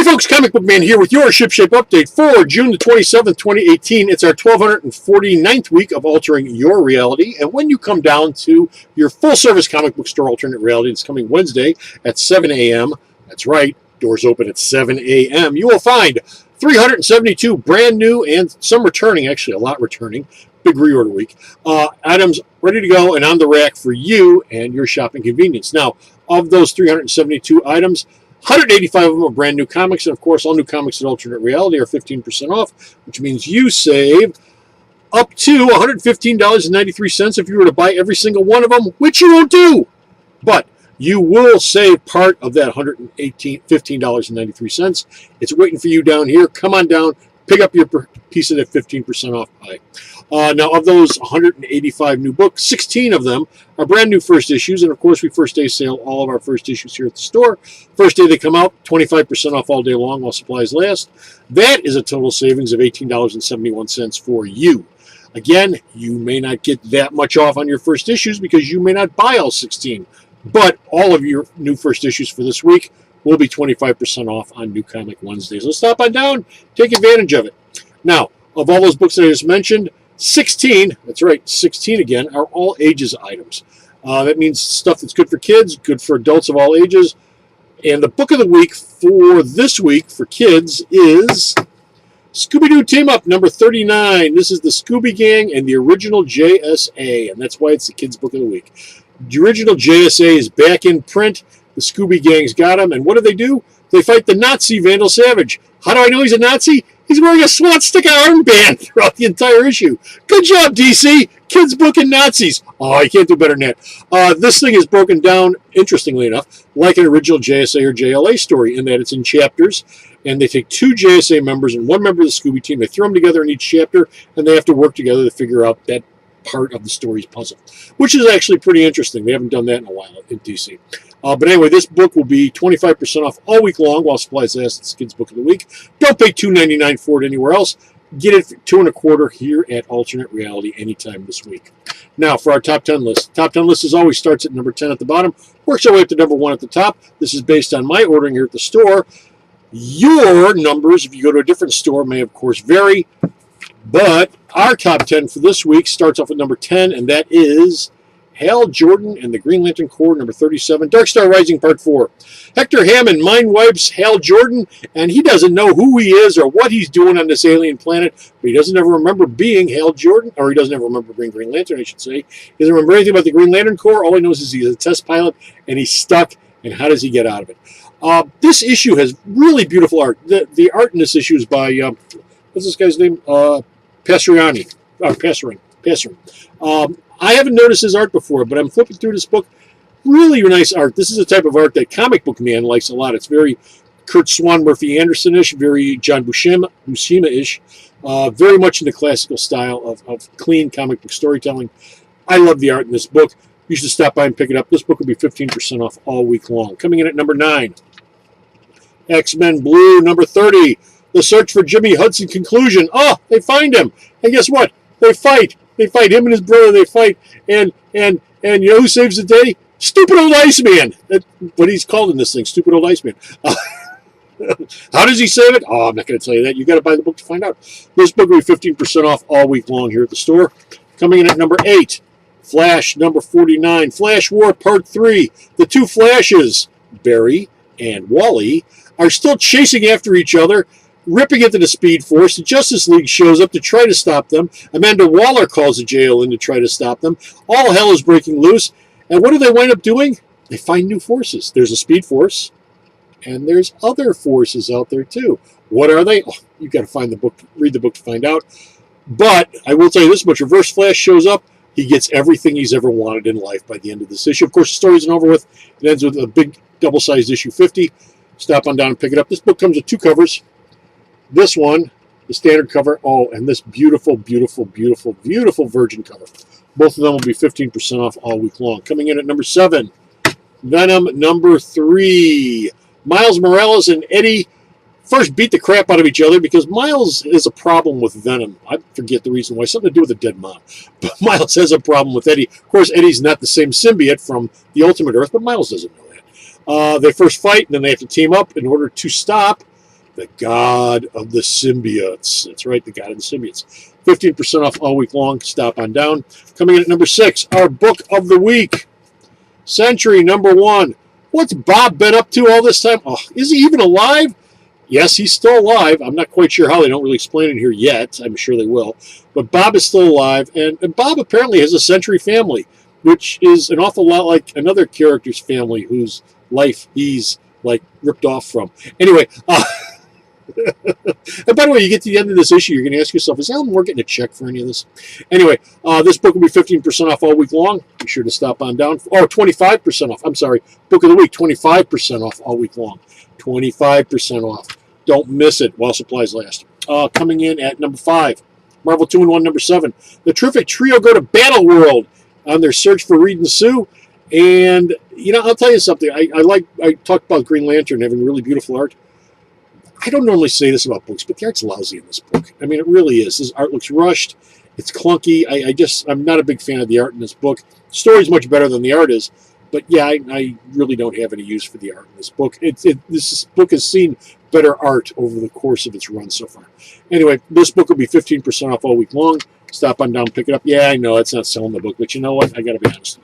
Hey folks, Comic Book Man here with your Shipshape update for June the 27th, 2018. It's our 1249th week of altering your reality. And when you come down to your full-service comic book store alternate reality, it's coming Wednesday at 7 a.m. That's right, doors open at 7 a.m. You will find 372 brand new and some returning, actually a lot returning, big reorder week, items ready to go and on the rack for you and your shopping convenience. Now, of those 372 items, 185 of them are brand new comics, and of course, all new comics at Alternate Reality are 15% off, which means you save up to $115.93 if you were to buy every single one of them, which you won't do. But you will save part of that $15.93. It's waiting for you down here. Come on down, pick up your piece of that 15% off pie. Now, of those 185 new books, 16 of them are brand new first issues, and of course, we first day sale all of our first issues here at the store. First day they come out, 25% off all day long while supplies last. That is a total savings of $18.71 for you. Again, you may not get that much off on your first issues because you may not buy all 16, but all of your new first issues for this week will be 25% off on New Comic Wednesdays. So stop on down, take advantage of it. Now, of all those books that I just mentioned, 16, that's right, 16 again, are all ages items. That means stuff that's good for kids, good for adults of all ages. And the book of the week for this week for kids is Scooby-Doo Team Up number 39. This is the Scooby Gang and the original JSA, and that's why it's the kids' book of the week. The original JSA is back in print. The Scooby Gang's got him, and what do? They fight the Nazi Vandal Savage. How do I know he's a Nazi? He's wearing a swastika armband throughout the entire issue. Good job, DC. Kids booking Nazis. Oh, you can't do better than that. This thing is broken down, interestingly enough, like an original JSA or JLA story in that it's in chapters, and they take two JSA members and one member of the Scooby team. They throw them together in each chapter, and they have to work together to figure out that part of the story's puzzle, which is actually pretty interesting. They haven't done that in a while in DC. But anyway, this book will be 25% off all week long while supplies last. It's Kids Book of the Week. Don't pay $2.99 for it anywhere else. Get it for $2.25 here at Alternate Reality anytime this week. Now, for our top 10 list. Top 10 list, as always, starts at number 10 at the bottom, works our way up to number 1 at the top. This is based on my ordering here at the store. Your numbers, if you go to a different store, may, of course, vary. But our top 10 for this week starts off at number 10, and that is Hal Jordan and the Green Lantern Corps, number 37, Dark Star Rising, Part 4. Hector Hammond mind wipes Hal Jordan, and he doesn't know who he is or what he's doing on this alien planet, but he doesn't ever remember being Hal Jordan, or he doesn't ever remember being Green Lantern, I should say. He doesn't remember anything about the Green Lantern Corps. All he knows is he's a test pilot, and he's stuck, and how does he get out of it? This issue has really beautiful art. The art in this issue is by, what's this guy's name? Passerin. I haven't noticed his art before, but I'm flipping through this book. Really nice art. This is the type of art that Comic Book Man likes a lot. It's very Kurt Swan, Murphy Anderson-ish, very John Buscema-ish, very much in the classical style of clean comic book storytelling. I love the art in this book. You should stop by and pick it up. This book will be 15% off all week long. Coming in at number 9, X-Men Blue, number 30. The Search for Jimmy Hudson conclusion. Oh, they find him. And guess what? They fight. They fight. Him and his brother, they fight. And you know who saves the day? Stupid old Iceman. That's what he's called in this thing, Stupid old Iceman. How does he save it? Oh, I'm not going to tell you that. You got to buy the book to find out. This book will be 15% off all week long here at the store. Coming in at number 8, Flash, number 49. Flash War, Part 3. The two Flashes, Barry and Wally, are still chasing after each other, ripping into the Speed Force. The Justice League shows up to try to stop them. Amanda Waller calls the jail in to try to stop them. All hell is breaking loose. And what do they wind up doing? They find new forces. There's a Speed Force, and there's other forces out there too. What are they? Oh, you've got to find the book, read the book to find out. But I will tell you this much. Reverse Flash shows up. He gets everything he's ever wanted in life by the end of this issue. Of course, the story isn't over with. It ends with a big double-sized issue 50. Stop on down and pick it up. This book comes with 2 covers. This one, the standard cover, oh, and this beautiful, beautiful, beautiful, beautiful virgin cover. Both of them will be 15% off all week long. Coming in at number 7, Venom number 3. Miles Morales and Eddie first beat the crap out of each other because Miles has a problem with Venom. I forget the reason why. Something to do with a dead mom. But Miles has a problem with Eddie. Of course, Eddie's not the same symbiote from the Ultimate Earth, but Miles doesn't know that. They first fight, and then they have to team up in order to stop the God of the Symbiotes. That's right, the God of the Symbiotes. 15% off all week long. Stop on down. Coming in at number 6, our book of the week. Century number 1. What's Bob been up to all this time? Oh, is he even alive? Yes, he's still alive. I'm not quite sure how. They don't really explain it here yet. I'm sure they will. But Bob is still alive. And Bob apparently has a Century family, which is an awful lot like another character's family whose life he's like ripped off from. Anyway, and by the way, you get to the end of this issue, you're going to ask yourself, is Alan Moore getting a check for any of this? Anyway, this book will be 15% off all week long. Be sure to stop on down. Oh, 25% off. I'm sorry. Book of the week, 25% off all week long. 25% off. Don't miss it while supplies last. Coming in at number 5, Marvel 2-in-1 number 7. The terrific trio go to Battle World on their search for Reed and Sue. And, I'll tell you something. I talked about Green Lantern having really beautiful art. I don't normally say this about books, but the art's lousy in this book. I mean, it really is. This art looks rushed. It's clunky. I'm not a big fan of the art in this book. The story's much better than the art is. But yeah, I really don't have any use for the art in this book. This book has seen better art over the course of its run so far. Anyway, this book will be 15% off all week long. Stop on down, pick it up. Yeah, I know it's not selling the book, but you know what? I got to be honest.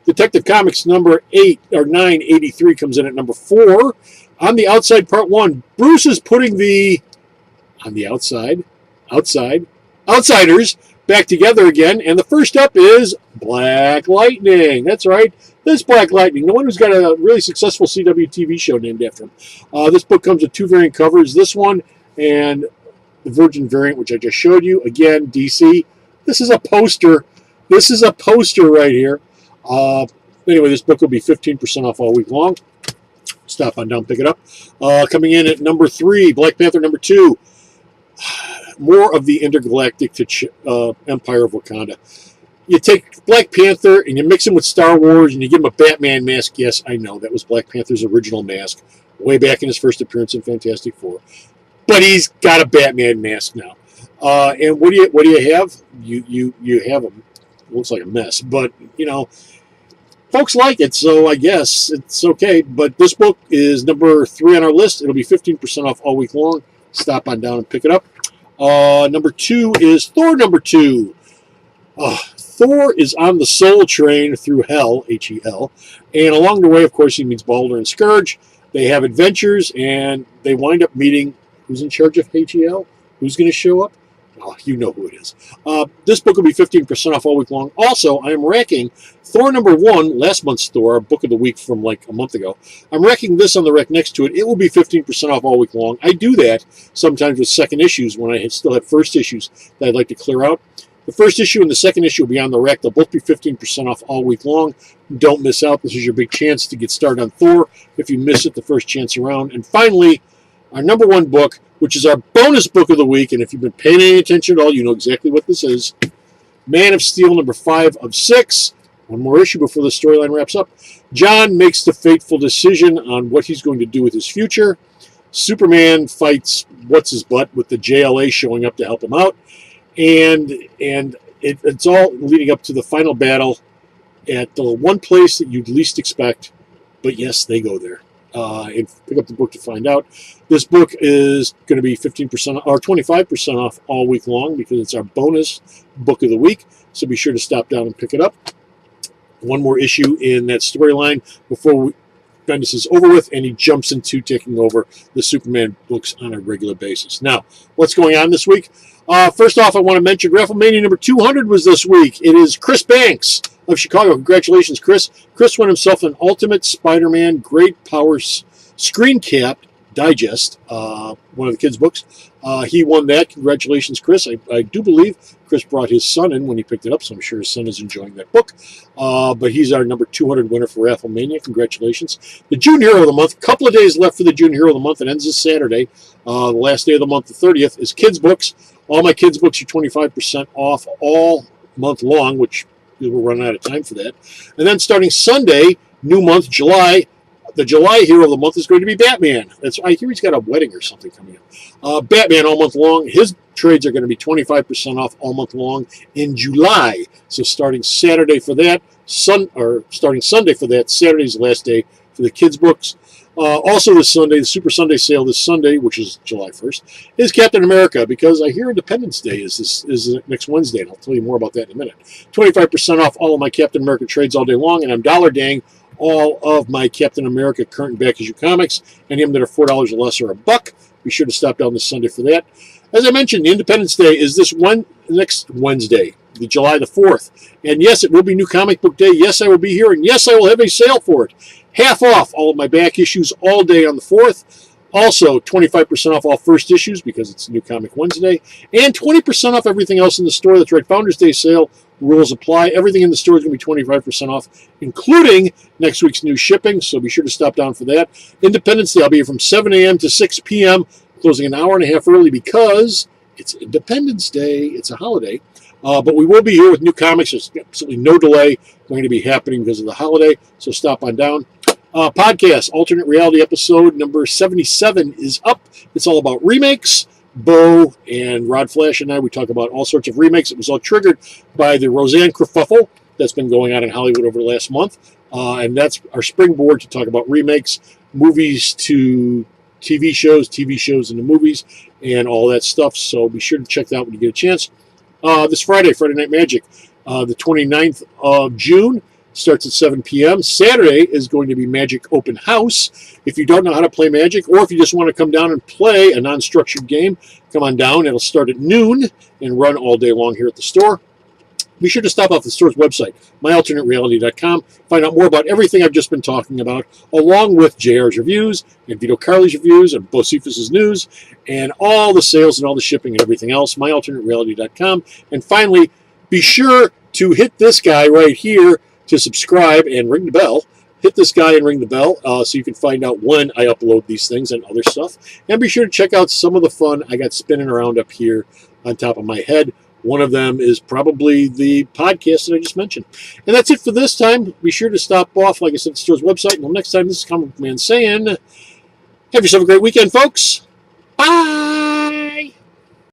Detective Comics number 983 comes in at number 4. On the outside, part 1. Bruce is putting on the outsiders back together again, and the first up is Black Lightning. That's right, this Black Lightning, the one who's got a really successful CW TV show named after him. This book comes with 2 variant covers, this one and the Virgin variant, which I just showed you. Again, DC. This is a poster. This is a poster right here. Anyway, this book will be 15% off all week long. Stop on down, pick it up. Coming in at number 3, Black Panther number 2. More of the intergalactic empire of Wakanda. You take Black Panther and you mix him with Star Wars and you give him a Batman mask. Yes, I know, that was Black Panther's original mask way back in his first appearance in Fantastic Four. But he's got a Batman mask now. And what do you have? You have him. It looks like a mess, but folks like it, so I guess it's okay. But this book is number 3 on our list. It'll be 15% off all week long. Stop on down and pick it up. Number 2 is Thor number 2. Thor is on the Soul Train through Hell, H-E-L. And along the way, of course, he meets Balder and Scourge. They have adventures, and they wind up meeting who's in charge of H-E-L? Who's going to show up? Oh, you know who it is. This book will be 15% off all week long. Also, I am racking Thor number 1, last month's Thor, our book of the week from like a month ago. I'm racking this on the rack next to it. It will be 15% off all week long. I do that sometimes with second issues when I still have first issues that I'd like to clear out. The first issue and the second issue will be on the rack. They'll both be 15% off all week long. Don't miss out. This is your big chance to get started on Thor if you miss it the first chance around. And finally, our number 1 book, which is our bonus book of the week, and if you've been paying any attention at all, you know exactly what this is. Man of Steel number 5 of 6. One more issue before the storyline wraps up. John makes the fateful decision on what he's going to do with his future. Superman fights what's-his-butt with the JLA showing up to help him out. And it's all leading up to the final battle at the one place that you'd least expect. But yes, they go there. And pick up the book to find out. This book is going to be 15% or 25% off all week long because it's our bonus book of the week. So be sure to stop down and pick it up. One more issue in that storyline before Bendis is over with, and he jumps into taking over the Superman books on a regular basis. Now, what's going on this week? First off, I want to mention Rafflemania number 200 was this week. It is Chris Banks of Chicago. Congratulations, Chris. Chris won himself an Ultimate Spider-Man Great Powers screen cap digest, one of the kids' books. He won that. Congratulations, Chris. I do believe Chris brought his son in when he picked it up, so I'm sure his son is enjoying that book. But he's our number 200 winner for Rafflemania. Congratulations. The June Hero of the Month, a couple of days left for the June Hero of the Month. It ends this Saturday. The last day of the month, the 30th, is kids' books. All my kids' books are 25% off all month long, which we're running out of time for that. And then starting Sunday, new month, July, the July Hero of the Month is going to be Batman. I hear he's got a wedding or something coming up. Batman all month long. His trades are going to be 25% off all month long in July. So starting Saturday for that, starting Sunday for that, Saturday's the last day for the kids' books. Also this Sunday, the Super Sunday sale this Sunday, which is July 1st, is Captain America, because I hear Independence Day is next Wednesday, and I'll tell you more about that in a minute. 25% off all of my Captain America trades all day long, and I'm dollar dang all of my Captain America current and back issue comics, any of them that are $4 or less or $1. Be sure to stop down this Sunday for that. As I mentioned, the Independence Day is next Wednesday, the July the 4th. And yes, it will be New Comic Book Day. Yes, I will be here, and yes, I will have a sale for it. Half off all of my back issues all day on the 4th. Also, 25% off all first issues because it's New Comic Wednesday. And 20% off everything else in the store. That's right, Founders Day sale. Rules apply. Everything in the store is going to be 25% off, including next week's new shipping. So be sure to stop down for that. Independence Day, I'll be here from 7 a.m. to 6 p.m., closing an hour and a half early because it's Independence Day. It's a holiday. But we will be here with new comics. There's absolutely no delay going to be happening because of the holiday. So stop on down. Podcast, Alternate Reality episode number 77 is up. It's all about remakes. Bo and Rod Flash and I, we talk about all sorts of remakes. It was all triggered by the Roseanne kerfuffle that's been going on in Hollywood over the last month. And that's our springboard to talk about remakes, movies to TV shows into movies, and all that stuff. So be sure to check that out when you get a chance. This Friday Night Magic, the 29th of June, starts at 7 p.m. Saturday is going to be Magic Open House. If you don't know how to play Magic, or if you just want to come down and play a non-structured game, come on down. It'll start at noon and run all day long here at the store. Be sure to stop off the store's website, myalternatereality.com. Find out more about everything I've just been talking about, along with JR's reviews and Vito Carli's reviews and Bocephus' news and all the sales and all the shipping and everything else, myalternatereality.com. And finally, be sure to hit this guy right here to subscribe and ring the bell. Hit this guy and ring the bell so you can find out when I upload these things and other stuff. And be sure to check out some of the fun I got spinning around up here on top of my head. One of them is probably the podcast that I just mentioned. And that's it for this time. Be sure to stop off, like I said, the store's website. Until next time, this is Comic Book Man saying, have yourself a great weekend, folks. Bye!